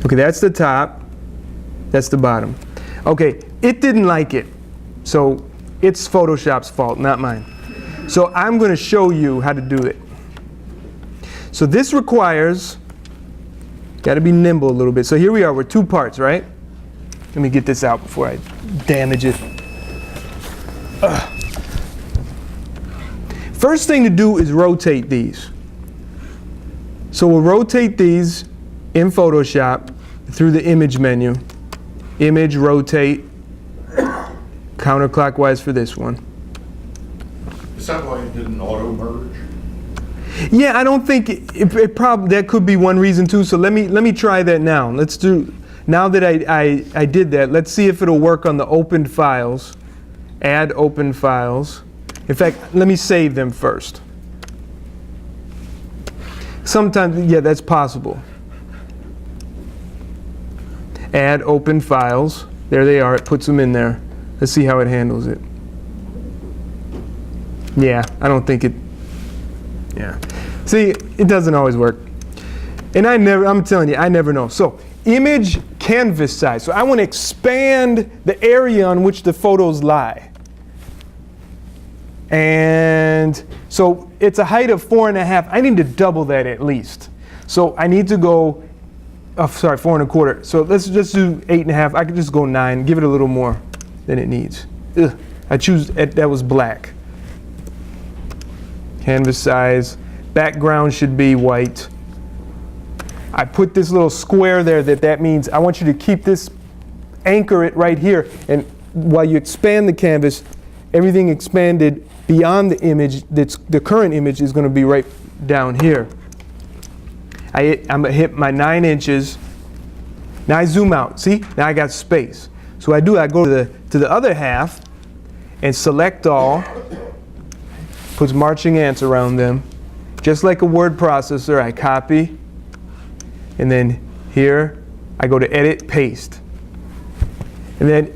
Okay, that's the top. That's the bottom. Okay, it didn't like it. So it's Photoshop's fault, not mine. So I'm going to show you how to do it. So this requires, got to be nimble a little bit. So here we are, we're 2 parts, right? Let me get this out before I damage it. First thing to do is rotate these. So we'll rotate these in Photoshop through the image menu. Image, rotate, counterclockwise for this one. Is that why it didn't auto merge? Yeah, I don't think it probably, that could be one reason too. So let me try that now. Let's do, now that I did that, let's see if it'll work on the opened files. Add open files. In fact, let me save them first. Sometimes, yeah, that's possible. Add open files. There they are, it puts them in there. Let's see how it handles it. Yeah, I don't think it, yeah. See, it doesn't always work. And I'm telling you, I never know. So, image canvas size. So I want to expand the area on which the photos lie. And so it's a height of 4.5. I need to double that at least. So I need to go, 4.25. So let's just do 8.5. I could just go 9, give it a little more than it needs. Ugh. I choose, that was black. Canvas size. Background should be white. I put this little square there that means I want you to keep this, anchor it right here. And while you expand the canvas, everything expanded beyond the image, the current image is going to be right down here. I'm going to hit my 9 inches. Now I zoom out. See? Now I got space. So I go to the other half and select all. Puts marching ants around them. Just like a word processor, I copy. And then here, I go to edit, paste. And then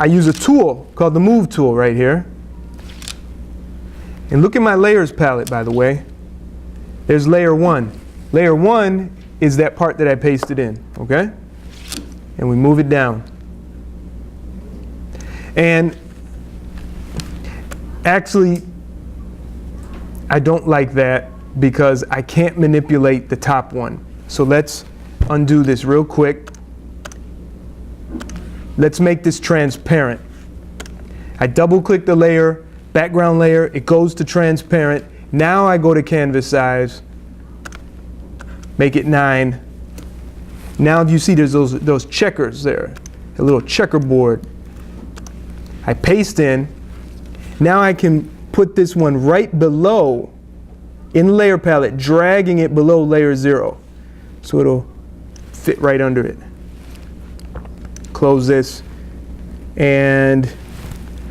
I use a tool called the move tool right here. And look at my layers palette, by the way. There's layer 1. Layer 1 is that part that I pasted in, okay? And we move it down. And actually, I don't like that because I can't manipulate the top one. So let's undo this real quick. Let's make this transparent. I double click the layer, background layer, it goes to transparent. Now I go to canvas size, make it 9. Now you see there's those checkers there, a little checkerboard. I paste in. Now I can put this one right below in the layer palette, dragging it below layer 0. So it'll fit right under it. Close this. And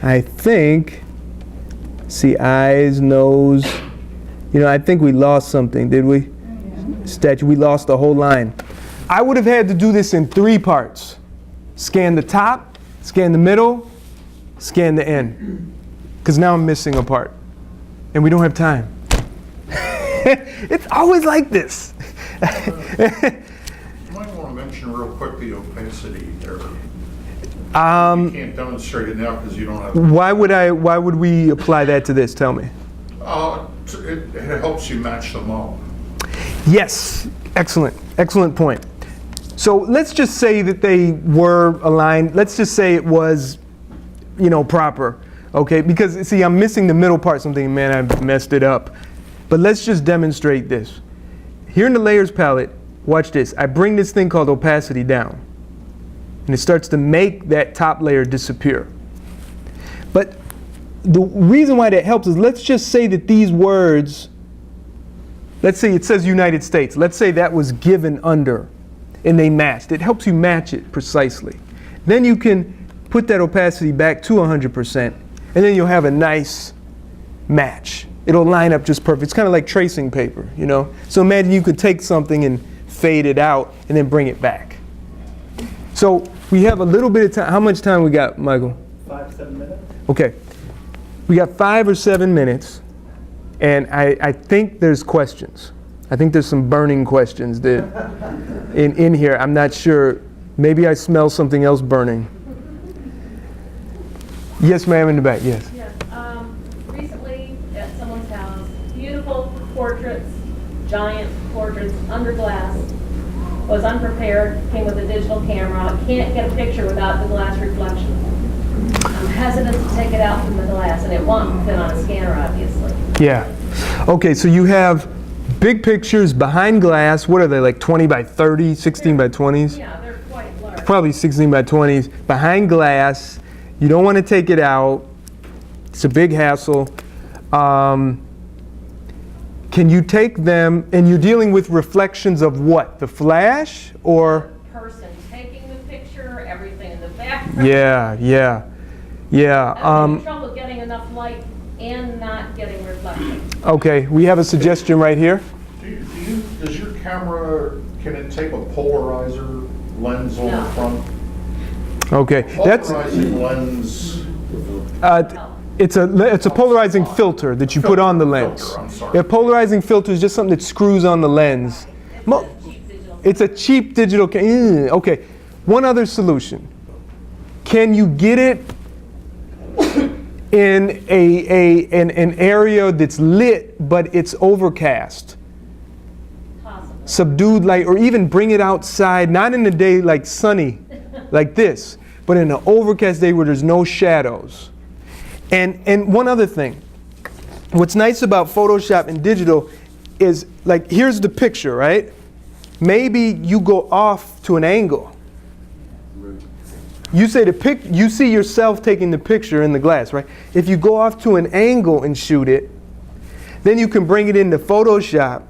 I think, see eyes, nose. You know, I think we lost something, did we? Statue, we lost the whole line. I would have had to do this in 3 parts. Scan the top, scan the middle, scan the end. Because now I'm missing a part. And we don't have time. It's always like this. You might want to mention real quick the opacity there. You can't demonstrate it now because you don't have. Why would we apply that to this? Tell me. It helps you match them up. Yes, excellent point. So let's just say that they were aligned. Let's just say it was, proper. Okay, because see, I'm missing the middle part. Something, man, I messed it up. But let's just demonstrate this. Here in the layers palette, watch this. I bring this thing called opacity down. And it starts to make that top layer disappear. But the reason why that helps is, let's just say that these words, let's say it says United States. Let's say that was given under and they matched. It helps you match it precisely. Then you can put that opacity back to 100%, and then you'll have a nice match. It'll line up just perfect. It's kind of like tracing paper, So imagine you could take something and fade it out and then bring it back. So we have a little bit of time. How much time we got, Michael? 5 to 7 minutes. Okay. We got 5 or 7 minutes, and I think there's questions. I think there's some burning questions that in here. I'm not sure. Maybe I smell something else burning. Yes, ma'am, in the back. Yes. Yes. Recently at someone's house, beautiful portraits, giant portraits under glass. Was unprepared, came with a digital camera. Can't get a picture without the glass reflection. I'm hesitant to take it out from the glass, and it won't fit on a scanner, obviously. Yeah. Okay, so you have big pictures behind glass. What are they, like 20 by 30, 16 by 20s? Yeah, they're quite large. Probably 16 by 20s. Behind glass. You don't want to take it out. It's a big hassle. Can you take them, and you're dealing with reflections of what? The flash or? The person taking the picture, everything in the background. Yeah. I'm having trouble getting enough light and not getting reflection. Okay, we have a suggestion right here. Does your camera, can it take a polarizer lens on No. the front? Okay, that's Polarizing lens. it's a polarizing filter that you put on the lens. Filter, I'm sorry. A polarizing filter is just something that screws on the lens. It's a cheap digital. Okay, one other solution. Can you get it in an area that's lit but it's overcast? Possible. Subdued light, or even bring it outside, not in the day like sunny, like this, but in an overcast day where there's no shadows. And one other thing, what's nice about Photoshop and digital is, like, here's the picture, right? Maybe you go off to an angle. You say you see yourself taking the picture in the glass, right? If you go off to an angle and shoot it, then you can bring it into Photoshop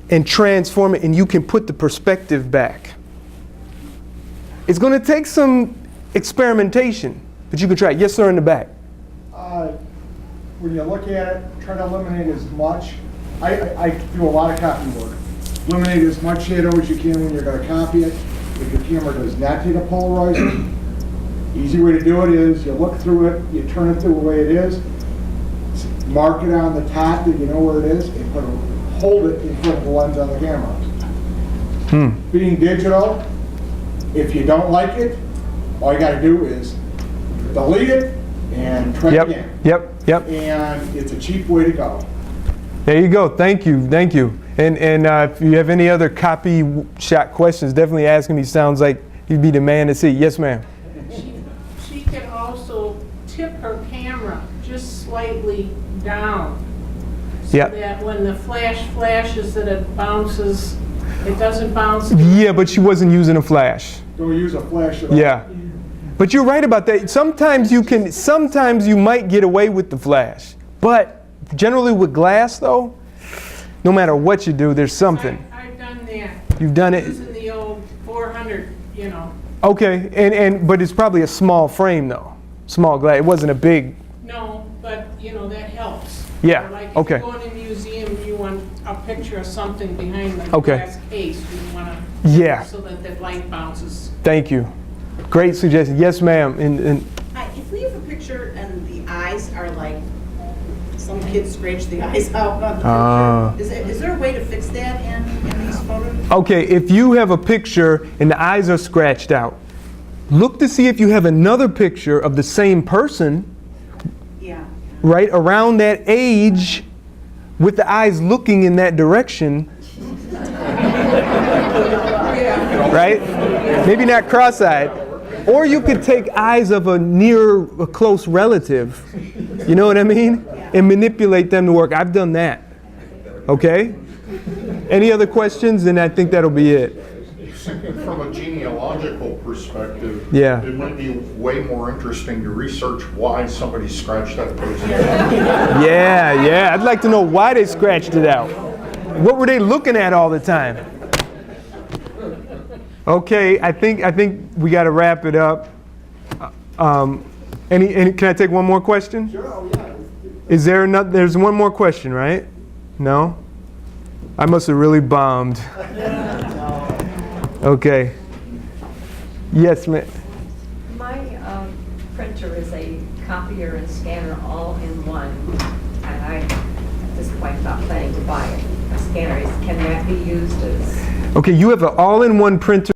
and transform it, and you can put the perspective back. It's going to take some experimentation, but you can try it. Yes, sir, in the back. When you look at it, try to eliminate as much. I do a lot of copy work. Eliminate as much shadow as you can when you're going to copy it. If your camera does not take a polarizer, easy way to do it is you look through it, you turn it the way it is, mark it on the top that you know where it is, and hold it in front of the lens on the camera. Being digital, if you don't like it, all you got to do is delete it and try it again. Yep. And it's a cheap way to go. There you go. Thank you. And if you have any other copy shot questions, definitely ask him. He sounds like he'd be the man to see. Yes, ma'am. She can also tip her camera just slightly down. So that when the flash flashes, that it bounces, it doesn't bounce. Yeah, but she wasn't using a flash. Don't use a flash at all. Yeah. But you're right about that. Sometimes you might get away with the flash. But generally with glass, though, no matter what you do, there's something. I've done that. You've done it. Using the old 400, Okay, but it's probably a small frame, though. Small glass. It wasn't a big. No, but, that helps. Yeah, Or like okay. if you go in a museum and you want a picture of something behind the Okay. glass case, you want to, Yeah. so that the light bounces. Thank you. Great suggestion. Yes, ma'am. Hi, if we have a picture and the eyes are like, some kids scratch the eyes out on the picture, is there a way to fix that in these photos? Okay, if you have a picture and the eyes are scratched out, look to see if you have another picture of the same person, Yeah. right around that age, with the eyes looking in that direction. Right? Maybe not cross-eyed. Or you could take eyes of a close relative, you know what I mean? And manipulate them to work. I've done that. Okay? Any other questions? And I think that'll be it. From a genealogical perspective, Yeah. it might be way more interesting to research why somebody scratched that person. Yeah. I'd like to know why they scratched it out. What were they looking at all the time? Okay, I think we got to wrap it up. Can I take one more question? Sure, yeah. Is there another? There's one more question, right? No? I must have really bombed. Okay. Yes, ma'am. My printer is a copier and scanner all in one, and I at this point thought planning to buy it. scanner. Can that be used as? Okay, you have an all-in-one printer